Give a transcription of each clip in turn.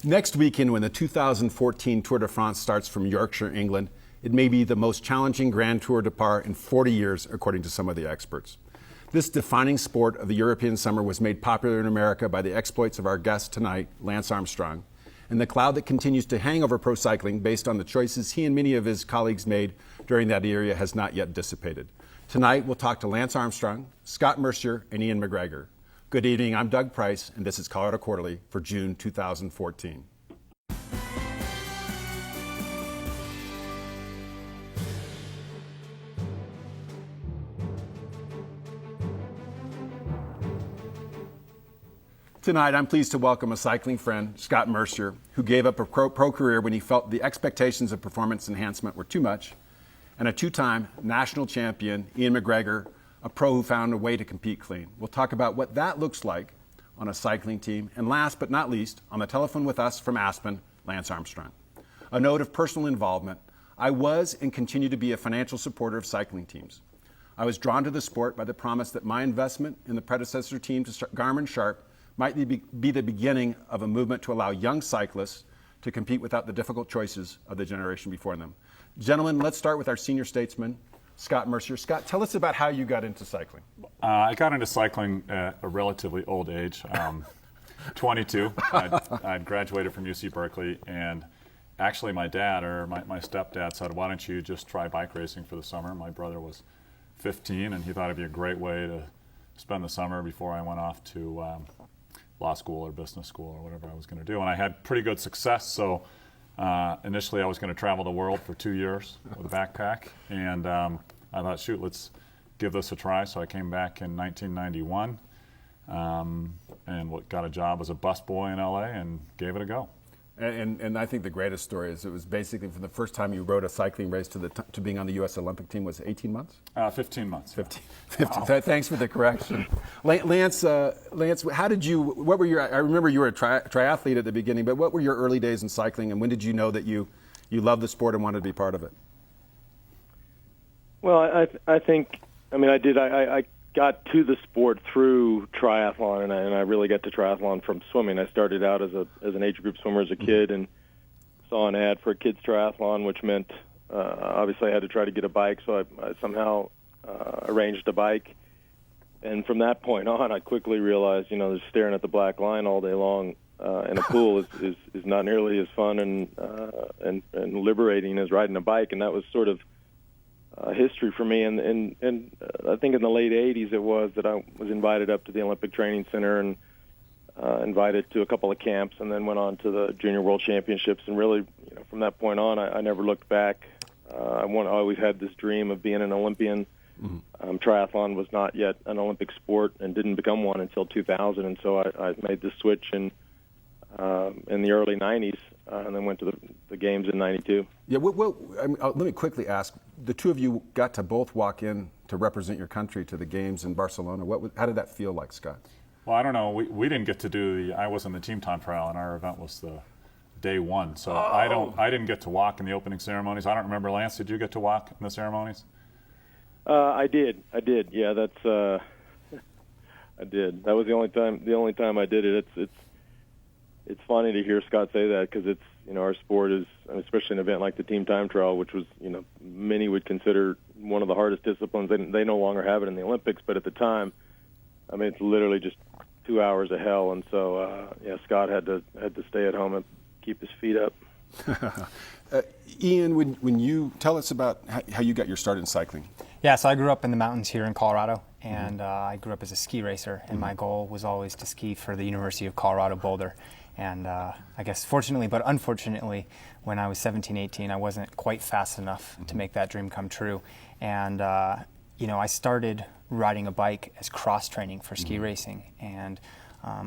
Next weekend, when the 2014 Tour de France starts from Yorkshire, England, it may be the most challenging Grand Tour départ in 40 years, according to some of the experts. This defining sport of the European summer was made popular in America by the exploits of our guest tonight, Lance Armstrong, and the cloud that continues to hang over pro cycling based on the choices he and many of his colleagues made during that era has not yet dissipated. Tonight, we'll talk to Lance Armstrong, Scott Mercier, and Ian MacGregor. Good evening, I'm Doug Price, and this is Colorado Quarterly for June 2014. Tonight, I'm pleased to welcome a cycling friend, Scott Mercier, who gave up a pro career when he felt the expectations of performance enhancement were too much, and a two-time national champion, Ian MacGregor, a pro who found a way to compete clean. We'll talk about what that looks like on a cycling team. And last but not least, on the telephone with us from Aspen, Lance Armstrong. A note of personal involvement. I was and continue to be a financial supporter of cycling teams. I was drawn to the sport by the promise that my investment in the predecessor team to Garmin Sharp might be the beginning of a movement to allow young cyclists to compete without the difficult choices of the generation before them. Gentlemen, let's start with our senior statesman, Scott Mercier. Scott, tell us about how you got into cycling. I got into cycling at a relatively old age, 22. I'd graduated from UC Berkeley, and actually my dad, or my stepdad, said, why don't you just try bike racing for the summer? My brother was 15, and he thought it'd be a great way to spend the summer before I went off to law school or business school or whatever I was going to do. And I had pretty good success, so initially I was going to travel the world for 2 years with a backpack, and I thought, shoot, let's give this a try. So I came back in 1991 and got a job as a busboy in LA and gave it a go. And I think the greatest story is it was basically from the first time you rode a cycling race to being on the U.S. Olympic team was 18 months? 15 months. 15. Wow. Thanks for the correction. Lance, how did you, what were your, I remember you were a triathlete at the beginning, but what were your early days in cycling, and when did you know that you loved the sport and wanted to be part of it? Well, I think, I got to the sport through triathlon, and I really got to triathlon from swimming. I started out as an age group swimmer as a kid and saw an ad for a kids triathlon, which meant obviously I had to try to get a bike, so I somehow arranged a bike. And from that point on, I quickly realized, just staring at the black line all day long in a pool is not nearly as fun and liberating as riding a bike, and that was sort of history for me, and I think in the late 80s it was that I was invited up to the Olympic Training Center and invited to a couple of camps, and then went on to the Junior World Championships, and really, from that point on, I never looked back. I always had this dream of being an Olympian. Mm-hmm. Triathlon was not yet an Olympic sport and didn't become one until 2000, and so I made the switch in the early 90s, and then went to the games in 92. Yeah, let me quickly ask, the two of you got to both walk in to represent your country to the games in Barcelona. How did that feel like, Scott? Well, I don't know. We didn't get to do I was in the team time trial, and our event was the day one. So I didn't get to walk in the opening ceremonies. I don't remember, Lance, did you get to walk in the ceremonies? I did. Yeah, that's I did. That was the only time I did it. It's funny to hear Scott say that, because it's, our sport is, and especially an event like the team time trial, which was, many would consider one of the hardest disciplines. They no longer have it in the Olympics, but at the time, it's literally just 2 hours of hell. And so, Scott had to stay at home and keep his feet up. Ian, when you tell us about how you got your start in cycling. Yeah, so I grew up in the mountains here in Colorado, and I grew up as a ski racer, and my goal was always to ski for the University of Colorado Boulder. And I guess fortunately, but unfortunately, when I was 17, 18, I wasn't quite fast enough to make that dream come true. And, I started riding a bike as cross-training for ski racing, and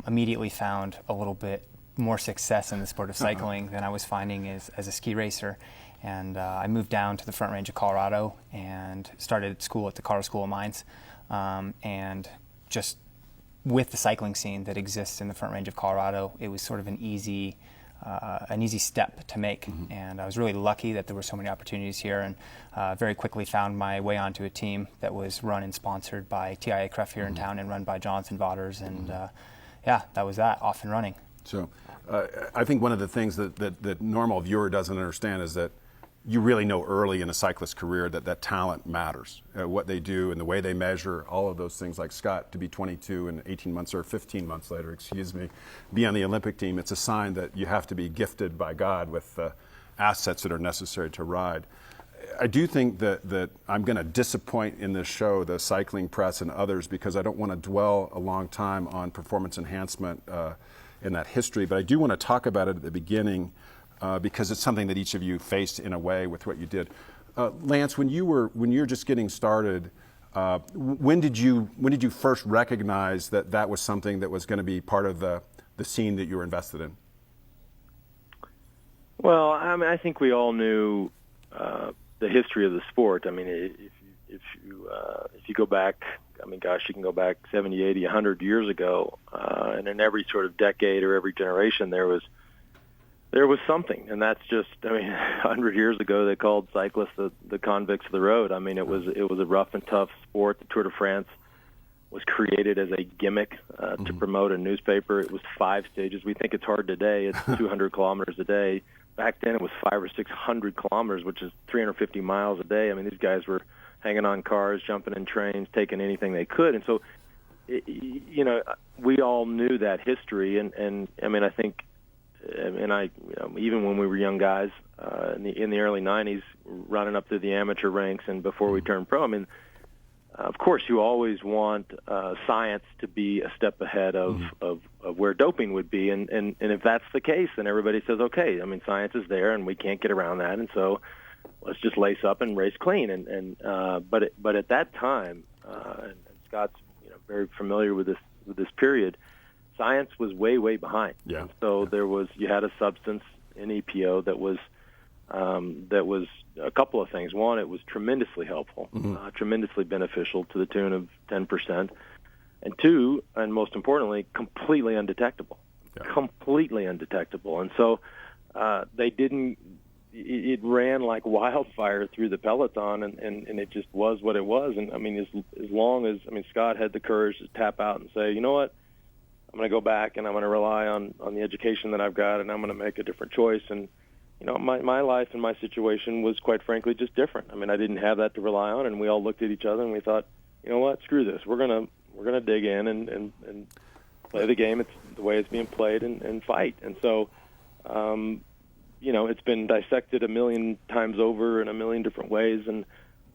immediately found a little bit more success in the sport of cycling than I was finding as a ski racer. And I moved down to the Front Range of Colorado and started school at the Colorado School of Mines, and just with the cycling scene that exists in the Front Range of Colorado, it was sort of an easy step to make. Mm-hmm. And I was really lucky that there were so many opportunities here, and very quickly found my way onto a team that was run and sponsored by TIA Cruff here in town and run by Jonathan Vaughters. And that was that, off and running. So I think one of the things that normal viewer doesn't understand is that you really know early in a cyclist career that talent matters, what they do and the way they measure, all of those things. Like Scott, to be 22 and 18 months or 15 months later, be on the Olympic team, it's a sign that you have to be gifted by God with assets that are necessary to ride. I do think that I'm going to disappoint in this show the cycling press and others because I don't want to dwell a long time on performance enhancement in that history, but I do want to talk about it at the beginning because it's something that each of you faced in a way with what you did. Lance, when you're just getting started, when did you first recognize that was something that was going to be part of the scene that you were invested in? Well, I mean, I think we all knew the history of the sport. I mean, if you go back, I mean, gosh, you can go back 70, 80, 100 years ago, and in every sort of decade or every generation, there was something, and that's just, I mean, 100 years ago they called cyclists the convicts of the road. I mean, it was a rough and tough sport. The Tour de France was created as a gimmick to promote a newspaper. It was 5 stages. We think it's hard today. It's 200 kilometers a day. Back then it was 500 or 600 kilometers, which is 350 miles a day. I mean, these guys were hanging on cars, jumping in trains, taking anything they could, and so we all knew that history, and I mean, I think. And even when we were young guys in the early '90s, running up through the amateur ranks and before we turned pro, I mean, of course, you always want science to be a step ahead of where doping would be, and if that's the case, then everybody says, okay, I mean, science is there, and we can't get around that, and so let's just lace up and race clean. But at that time, and Scott's very familiar with this period. Science was way behind. Yeah. And so you had a substance in EPO that was a couple of things. One, it was tremendously helpful, tremendously beneficial to the tune of 10%. And two, and most importantly, completely undetectable. Yeah. Completely undetectable. And so it ran like wildfire through the peloton, and it just was what it was. And I mean, as long as Scott had the courage to tap out and say, you know what, I'm going to go back and I'm going to rely on the education that I've got, and I'm going to make a different choice. And my life and my situation was quite frankly just different. I mean, I didn't have that to rely on, and we all looked at each other and we thought, you know what, screw this. We're gonna dig in and play the game. It's the way it's being played and fight. And so, it's been dissected a million times over in a million different ways, and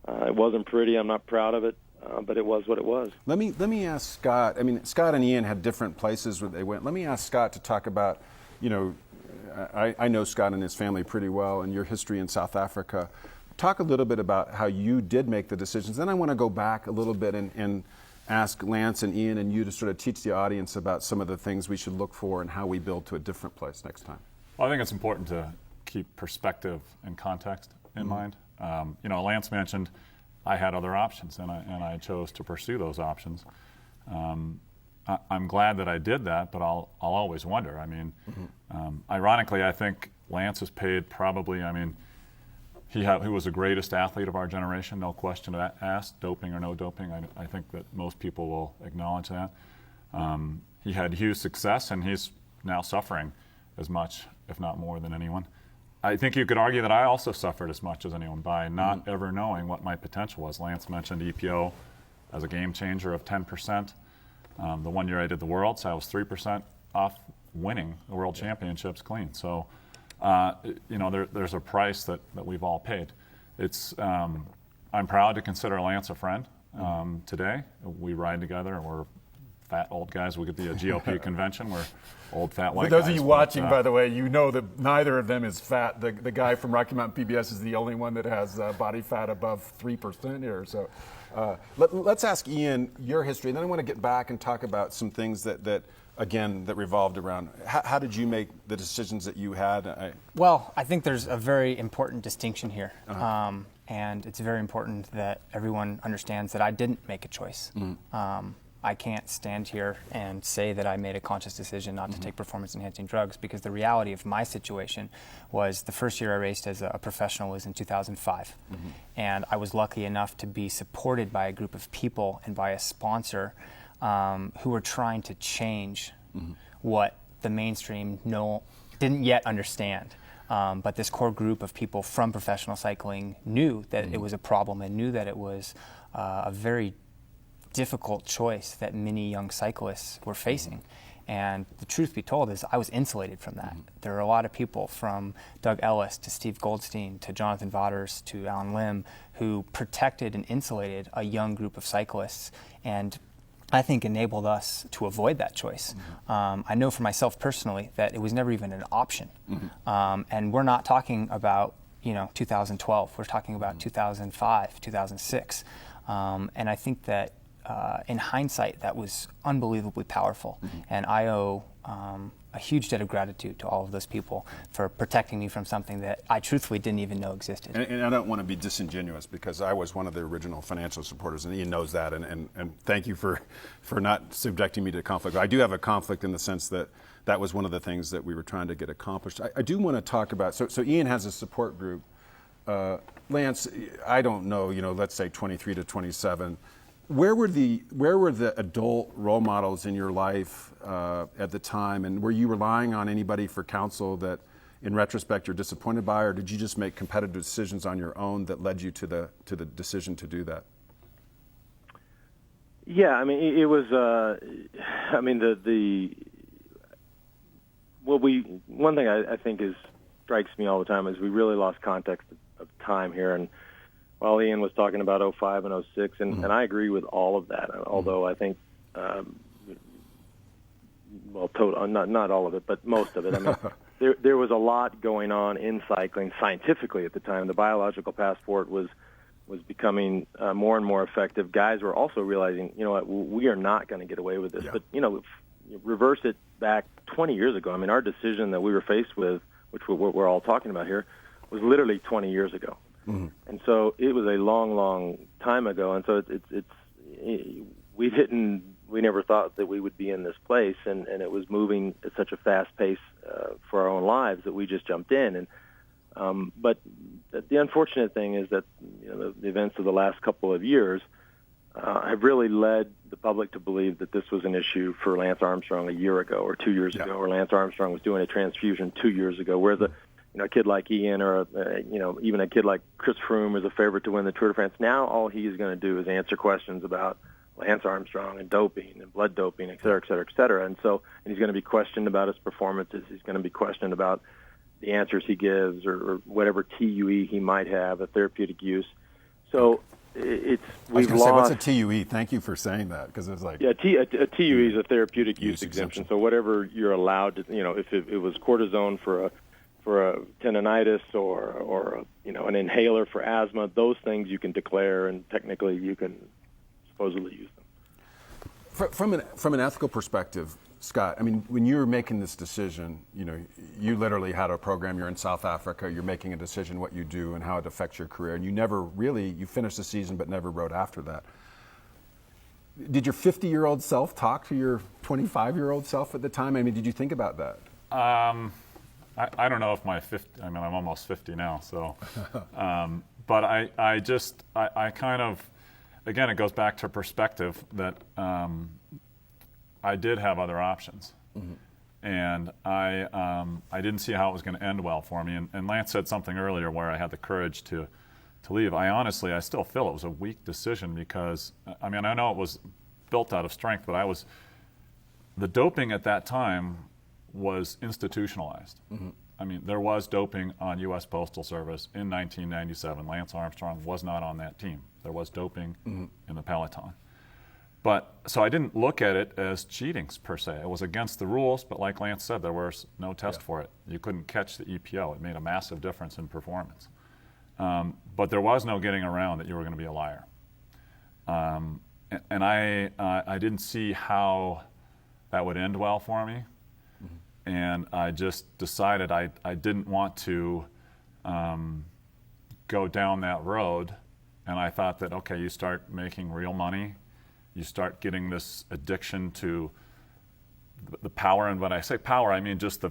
it wasn't pretty. I'm not proud of it. But it was what it was. Let me ask Scott. I mean, Scott and Ian had different places where they went. Let me ask Scott to talk about, I know Scott and his family pretty well, and your history in South Africa. Talk a little bit about how you did make the decisions. Then I want to go back a little bit and ask Lance and Ian and you to sort of teach the audience about some of the things we should look for and how we build to a different place next time. Well, I think it's important to keep perspective and context in mind. Lance mentioned I had other options, and I chose to pursue those options. I'm glad that I did that, but I'll always wonder. I mean, ironically, I think Lance has paid probably. I mean, he was the greatest athlete of our generation, no question asked. Doping or no doping, I think that most people will acknowledge that. He had huge success, and he's now suffering as much, if not more, than anyone. I think you could argue that I also suffered as much as anyone by not ever knowing what my potential was. Lance mentioned EPO as a game changer of 10%. The one year I did the Worlds, I was 3% off winning the World Championships clean. So, there's a price that we've all paid. I'm proud to consider Lance a friend today. We ride together, and we're fat old guys. We get the GOP convention. We're old fat white guys. For those of you watching, by the way, you know that neither of them is fat. The guy from Rocky Mountain PBS is the only one that has body fat above 3% here. So let's ask Ian your history, and then I want to get back and talk about some things that revolved around. How did you make the decisions that you had? Well, I think there's a very important distinction here. And it's very important that everyone understands that I didn't make a choice. I can't stand here and say that I made a conscious decision not to take performance-enhancing drugs, because the reality of my situation was the first year I raced as a professional was in 2005. And I was lucky enough to be supported by a group of people and by a sponsor who were trying to change what the mainstream didn't yet understand. But this core group of people from professional cycling knew that it was a problem and knew that it was a very difficult choice that many young cyclists were facing. And the truth be told is I was insulated from that. There are a lot of people, from Doug Ellis to Steve Goldstein to Jonathan Vaughters to Alan Lim, who protected and insulated a young group of cyclists, and I think enabled us to avoid that choice. I know for myself personally that it was never even an option. And we're not talking about 2012. We're talking about 2005, 2006. And I think that in hindsight, that was unbelievably powerful. And I owe a huge debt of gratitude to all of those people for protecting me from something that I truthfully didn't even know existed. And I don't want to be disingenuous, because I was one of the original financial supporters, and Ian knows that. And thank you for not subjecting me to conflict. I do have a conflict in the sense that that was one of the things that we were trying to get accomplished. I do want to talk about, so Ian has a support group. Lance, I don't know, let's say 23 to 27. Where were the adult role models in your life at the time, and were you relying on anybody for counsel that, in retrospect, you're disappointed by, or did you just make competitive decisions on your own that led you to the decision to do that? Yeah, I mean, it was. One thing I think strikes me all the time is we really lost context of time here. And while Ian was talking about 05 and 06, and I agree with all of that, although I think, not all of it, but most of it. I mean, there was a lot going on in cycling scientifically at the time. The biological passport was becoming more and more effective. Guys were also realizing, we are not going to get away with this. Yeah. But, reverse it back 20 years ago. I mean, our decision that we were faced with, which we're all talking about here, was literally 20 years ago. And so it was a long, long time ago. And so we never thought that we would be in this place, and it was moving at such a fast pace for our own lives that we just jumped in. And but the unfortunate thing is that the events of the last couple of years have really led the public to believe that this was an issue for Lance Armstrong a year ago or 2 years ago, or Lance Armstrong was doing a transfusion 2 years ago, where a kid like Ian or even a kid like Chris Froome is a favorite to win the Tour de France. Now all he's going to do is answer questions about Lance Armstrong and doping and blood doping, et cetera, et cetera, et cetera. And he's going to be questioned about his performances. He's going to be questioned about the answers he gives or whatever TUE he might have, a therapeutic use. So we've lost. What's a TUE? Thank you for saying that, because it's like, a TUE is a therapeutic use exemption. So whatever you're allowed to, if it was cortisone for a tendonitis or an inhaler for asthma, those things you can declare, and technically you can supposedly use them. From an ethical perspective, Scott, I mean, when you were making this decision, you literally had a program. You're in South Africa. You're making a decision what you do and how it affects your career, and you finished the season but never rode after that. Did your 50-year-old self talk to your 25-year-old self at the time? I mean, did you think about that? I don't know if I'm almost 50 now, so, but I kind of, again, it goes back to perspective that I did have other options, and I didn't see how it was going to end well for me. And Lance said something earlier where I had the courage to leave. I still feel it was a weak decision, because, I know it was built out of strength, but the doping at that time was institutionalized. There was doping on U.S. Postal Service in 1997. Lance Armstrong was not on that team. There was doping in the peloton. So I didn't look at it as cheating per se. It was against the rules, but like Lance said, there was no test for it. You couldn't catch the EPO. It made a massive difference in performance. But there was no getting around that you were going to be a liar. And I didn't see how that would end well for me. And I just decided I didn't want to go down that road. And I thought that, okay, you start making real money. You start getting this addiction to the power. And when I say power, I mean just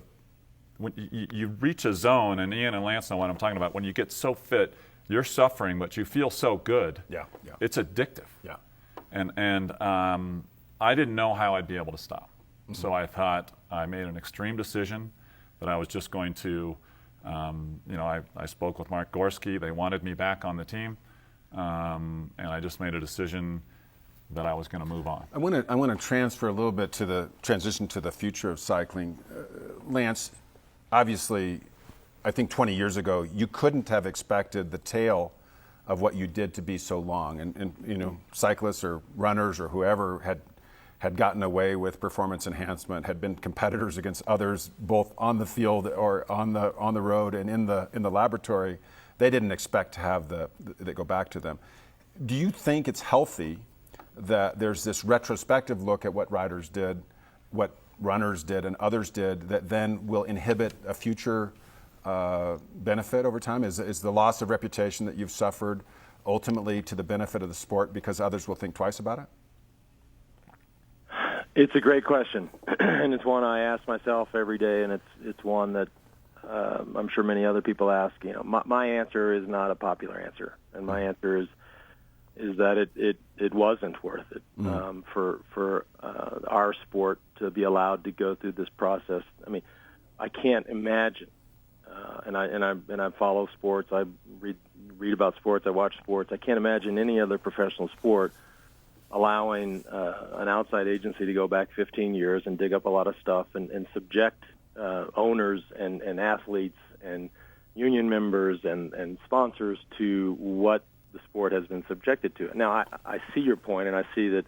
when you reach a zone, and Ian and Lance know what I'm talking about, when you get so fit, you're suffering, but you feel so good. Yeah. It's addictive. Yeah. And I didn't know how I'd be able to stop. So I thought I made an extreme decision that I was just going to, I spoke with Mark Gorski. They wanted me back on the team, and I just made a decision that I was going to move on. I want to transfer a little bit to the transition to the future of cycling. Lance, obviously, I think 20 years ago, you couldn't have expected the tail of what you did to be so long. And cyclists or runners or whoever had gotten away with performance enhancement, had been competitors against others, both on the field or on the road and in the laboratory. They didn't expect to have that go back to them. Do you think it's healthy that there's this retrospective look at what riders did, what runners did, and others did that then will inhibit a future benefit over time? Is the loss of reputation that you've suffered ultimately to the benefit of the sport because others will think twice about it? It's a great question, and it's one I ask myself every day, and it's one that I'm sure many other people ask. My answer is not a popular answer, and my answer is that it wasn't worth it for our sport to be allowed to go through this process. I mean, I can't imagine, and I follow sports. I read about sports. I watch sports. I can't imagine any other professional sport allowing an outside agency to go back 15 years and dig up a lot of stuff and subject owners and athletes and union members and sponsors to what the sport has been subjected to. Now, I see your point, and I see that,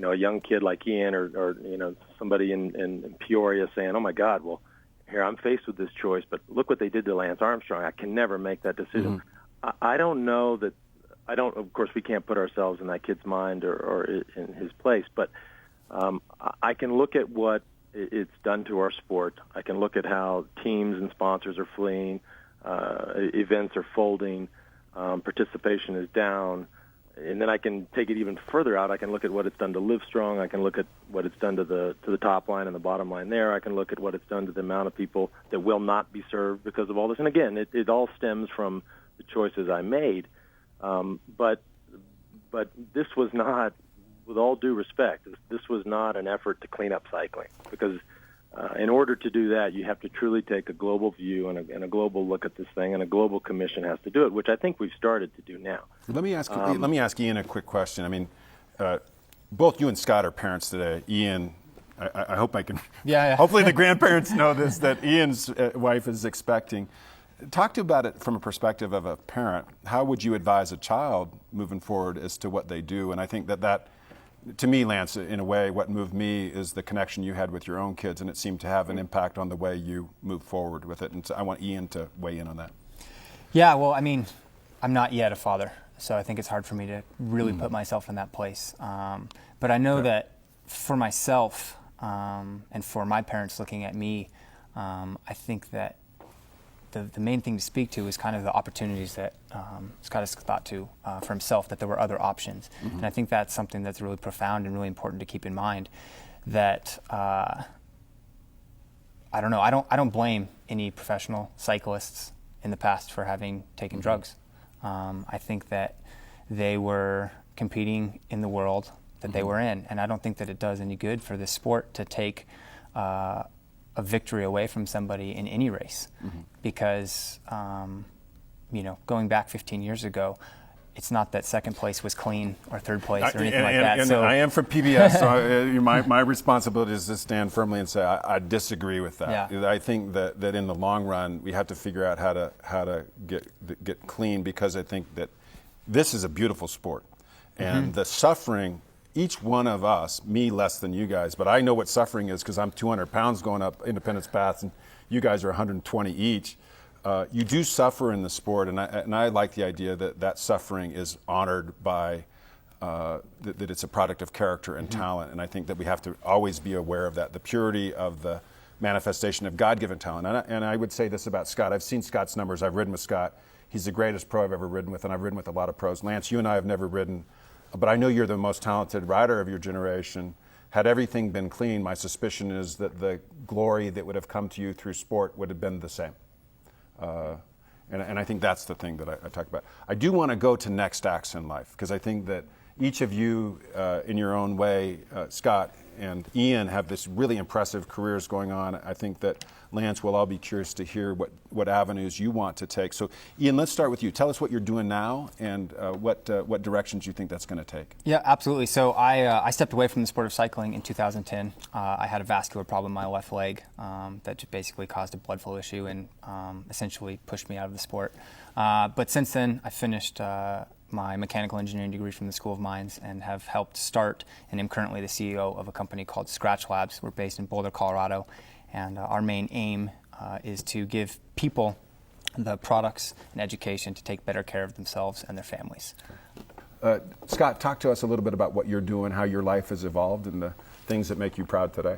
a young kid like Ian or somebody in Peoria saying, oh, my God, well, here I'm faced with this choice, but look what they did to Lance Armstrong. I can never make that decision. I don't know that. Of course, we can't put ourselves in that kid's mind or in his place, but I can look at what it's done to our sport. I can look at how teams and sponsors are fleeing, events are folding, participation is down, and then I can take it even further out. I can look at what it's done to Livestrong. I can look at what it's done to the top line and the bottom line there. I can look at what it's done to the amount of people that will not be served because of all this. And again, it all stems from the choices I made. But this was not, with all due respect, this was not an effort to clean up cycling, because in order to do that, you have to truly take a global view and a global look at this thing, and a global commission has to do it, which I think we've started to do now. Let me ask Ian a quick question. I mean, both you and Scott are parents today. Ian, I hope I can. Yeah. Hopefully the grandparents know this, that Ian's wife is expecting. Talk to about it from a perspective of a parent. How would you advise a child moving forward as to what they do? And I think that, to me, Lance, in a way, what moved me is the connection you had with your own kids, and it seemed to have an impact on the way you move forward with it. And so I want Ian to weigh in on that. Yeah, well, I mean, I'm not yet a father, so I think it's hard for me to really put myself in that place. But I know that for myself and for my parents looking at me, I think that the main thing to speak to is kind of the opportunities that Scott has thought to for himself, that there were other options. And I think that's something that's really profound and really important to keep in mind, that I don't know, I don't blame any professional cyclists in the past for having taken drugs. I think that they were competing in the world that they were in, and I don't think that it does any good for this sport to take a victory away from somebody in any race, because going back 15 years ago, it's not that second place was clean or third place or anything like that. And so I am from PBS, so my responsibility is to stand firmly and say I disagree with that. Yeah. I think that in the long run we have to figure out how to get clean, because I think that this is a beautiful sport, and the suffering. Each one of us, me less than you guys, but I know what suffering is because I'm 200 pounds going up Independence Path, and you guys are 120 each. You do suffer in the sport, and I like the idea that suffering is honored by, that it's a product of character and talent, and I think that we have to always be aware of that, the purity of the manifestation of God-given talent. And I would say this about Scott. I've seen Scott's numbers. I've ridden with Scott. He's the greatest pro I've ever ridden with, and I've ridden with a lot of pros. Lance, you and I have never ridden, but I know you're the most talented rider of your generation. Had everything been clean, my suspicion is that the glory that would have come to you through sport would have been the same. And I think that's the thing that I talk about. I do want to go to next acts in life, because I think that each of you, in your own way, Scott, and Ian have this really impressive careers going on. I think that, Lance, we'll all be curious to hear what avenues you want to take. So, Ian, let's start with you. Tell us what you're doing now and what directions you think that's going to take. Yeah, absolutely. So I stepped away from the sport of cycling in 2010. I had a vascular problem in my left leg that just basically caused a blood flow issue and essentially pushed me out of the sport. But since then, I finished my mechanical engineering degree from the School of Mines and have helped start and am currently the CEO of a company called Scratch Labs. We're based in Boulder, Colorado, and our main aim is to give people the products and education to take better care of themselves and their families. Scott, talk to us a little bit about what you're doing, how your life has evolved, and the things that make you proud today.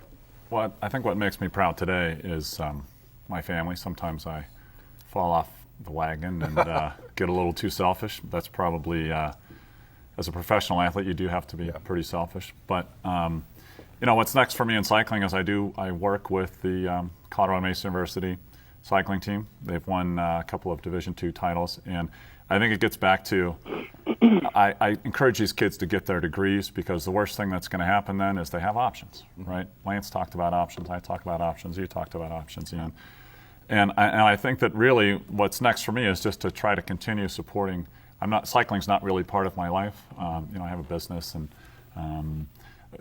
Well, I think what makes me proud today is my family. Sometimes I fall off the wagon and get a little too selfish. That's probably, as a professional athlete, you do have to be pretty selfish. But what's next for me in cycling is I work with the Colorado Mesa University cycling team. They've won a couple of Division II titles, and I think it gets back to I encourage these kids to get their degrees, because the worst thing that's going to happen then is they have options, right? Lance talked about options. I talked about options. You talked about options, Ian. And I think that really what's next for me is just to try to continue supporting. Cycling's not really part of my life. I have a business,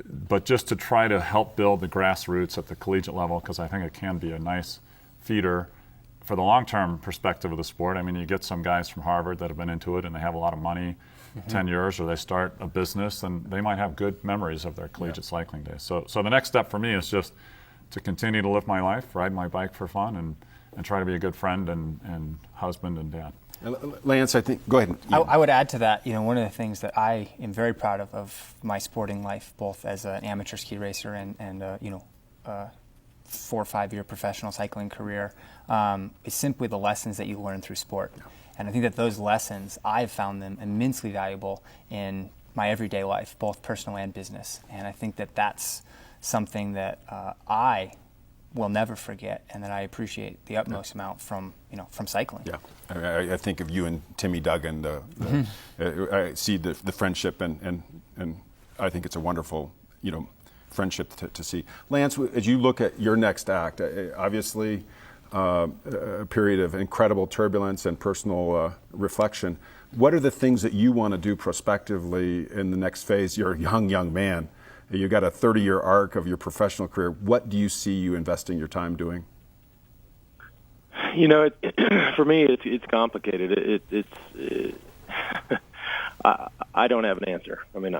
but just to try to help build the grassroots at the collegiate level, because I think it can be a nice feeder for the long-term perspective of the sport. I mean, you get some guys from Harvard that have been into it and they have a lot of money, 10 years, or they start a business, and they might have good memories of their collegiate cycling days. So the next step for me is just to continue to live my life, ride my bike for fun, and try to be a good friend and husband and dad. Lance, I think, go ahead. I would add to that, one of the things that I am very proud of my sporting life, both as an amateur ski racer and 4 or 5 year professional cycling career, is simply the lessons that you learn through sport. And I think that those lessons, I've found them immensely valuable in my everyday life, both personal and business. And I think that that's something that I will never forget, and that I appreciate the utmost amount from cycling. Yeah, I think of you and Timmy Duggan. I see the friendship, and I think it's a wonderful friendship to see. Lance, as you look at your next act, obviously a period of incredible turbulence and personal reflection. What are the things that you want to do prospectively in the next phase? You're a young man. You've got a 30-year arc of your professional career. What do you see you investing your time doing? For me, it's complicated. I don't have an answer. I mean,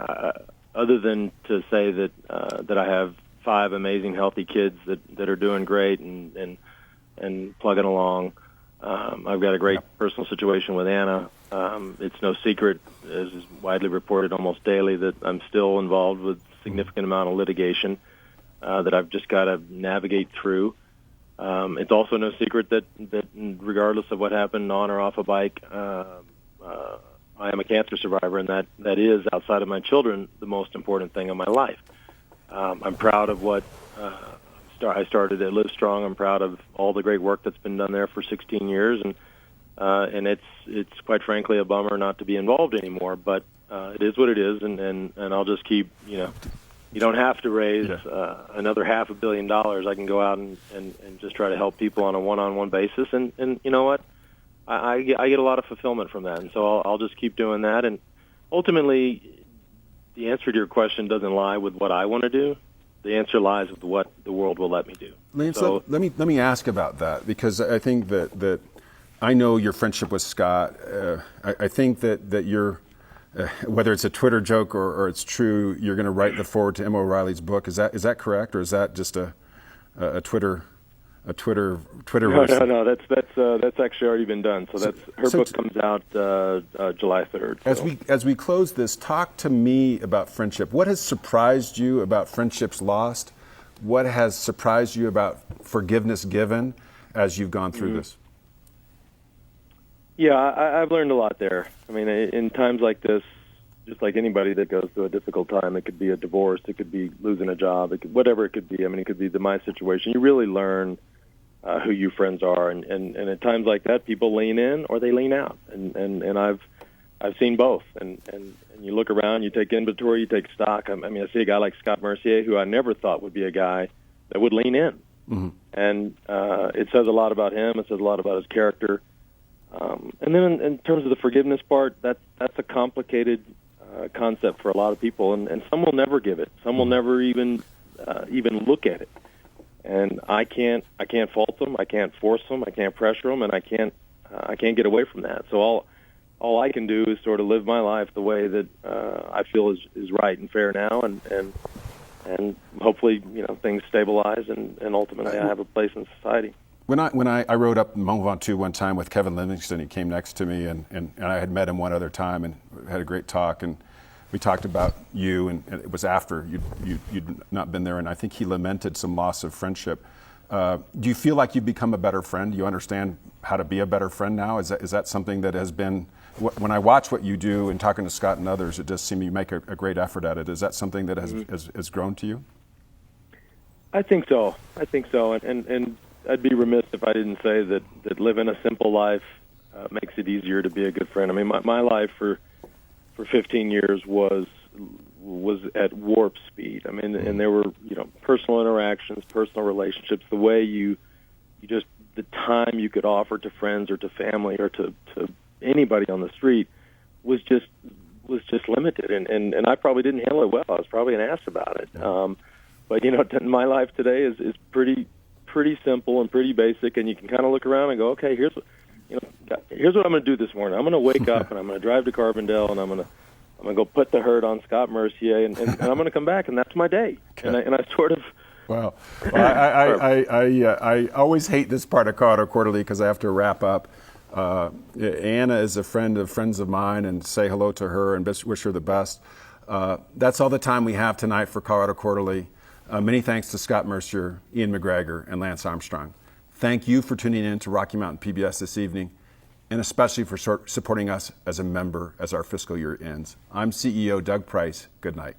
other than to say that I have 5 amazing, healthy kids that are doing great and plugging along. I've got a great personal situation with Anna. It's no secret, as is widely reported almost daily, that I'm still involved with significant amount of litigation that I've just got to navigate through. It's also no secret that regardless of what happened on or off a bike, I am a cancer survivor, and that is, outside of my children, the most important thing in my life. I'm proud of what I started at Live Strong. I'm proud of all the great work that's been done there for 16 years, and it's quite frankly a bummer not to be involved anymore. But it is what it is, and I'll just keep. You don't have to raise another $500 million. I can go out and just try to help people on a one-on-one basis, and you know what? I get a lot of fulfillment from that, and so I'll just keep doing that. And ultimately, the answer to your question doesn't lie with what I want to do. The answer lies with what the world will let me do. Lance, let me ask about that, because I think that I know your friendship with Scott. I think that you're, whether it's a Twitter joke or it's true, you're going to write the foreword to Emma O'Reilly's book. Is that correct, or is that just a Twitter? No. That's actually already been done. So her book comes out July 3rd. So. As we close this, talk to me about friendship. What has surprised you about friendships lost? What has surprised you about forgiveness given as you've gone through this? Yeah, I've learned a lot there. I mean, in times like this, just like anybody that goes through a difficult time, it could be a divorce, it could be losing a job, whatever it could be. I mean, it could be my situation. You really learn who your friends are, and at times like that, people lean in or they lean out. And I've I've seen both, and you look around, you take inventory, you take stock. I mean, I see a guy like Scott Mercier, who I never thought would be a guy that would lean in, and it says a lot about him. It says a lot about his character. And then in terms of the forgiveness part, that's a complicated concept for a lot of people, and some will never give it. Some will never even look at it. And I can't fault them. I can't force them. I can't pressure them, and I can't get away from that. So all I can do is sort of live my life the way that I feel is right and fair now, and hopefully things stabilize, and ultimately I have a place in society. When I rode up Mont Ventoux one time with Kevin Livingston, he came next to me, and I had met him one other time and had a great talk, and we talked about you, and it was after you'd not been there, and I think he lamented some loss of friendship. Do you feel like you've become a better friend? Do you understand how to be a better friend now? Is that something that has been, when I watch what you do and talking to Scott and others, it does seem you make a great effort at it. Is that something that has grown to you? I think so. And I'd be remiss if I didn't say that living a simple life makes it easier to be a good friend. I mean, my life for 15 years was at warp speed. I mean, and there were personal interactions, personal relationships. The way you just, the time you could offer to friends or to family or to anybody on the street was just limited. And I probably didn't handle it well. I was probably an ass about it. But my life today is pretty simple and pretty basic, and you can kind of look around and go, okay, here's what I'm going to do this morning. I'm going to wake up and I'm going to drive to Carbondale, and I'm going to go put the hurt on Scott Mercier, and I'm going to come back, and that's my day. Okay. And I sort of. Well, I always hate this part of Colorado Quarterly because I have to wrap up. Anna is a friend of friends of mine, and say hello to her and wish her the best. That's all the time we have tonight for Colorado Quarterly. Many thanks to Scott Mercier, Ian MacGregor, and Lance Armstrong. Thank you for tuning in to Rocky Mountain PBS this evening, and especially for supporting us as a member as our fiscal year ends. I'm CEO Doug Price. Good night.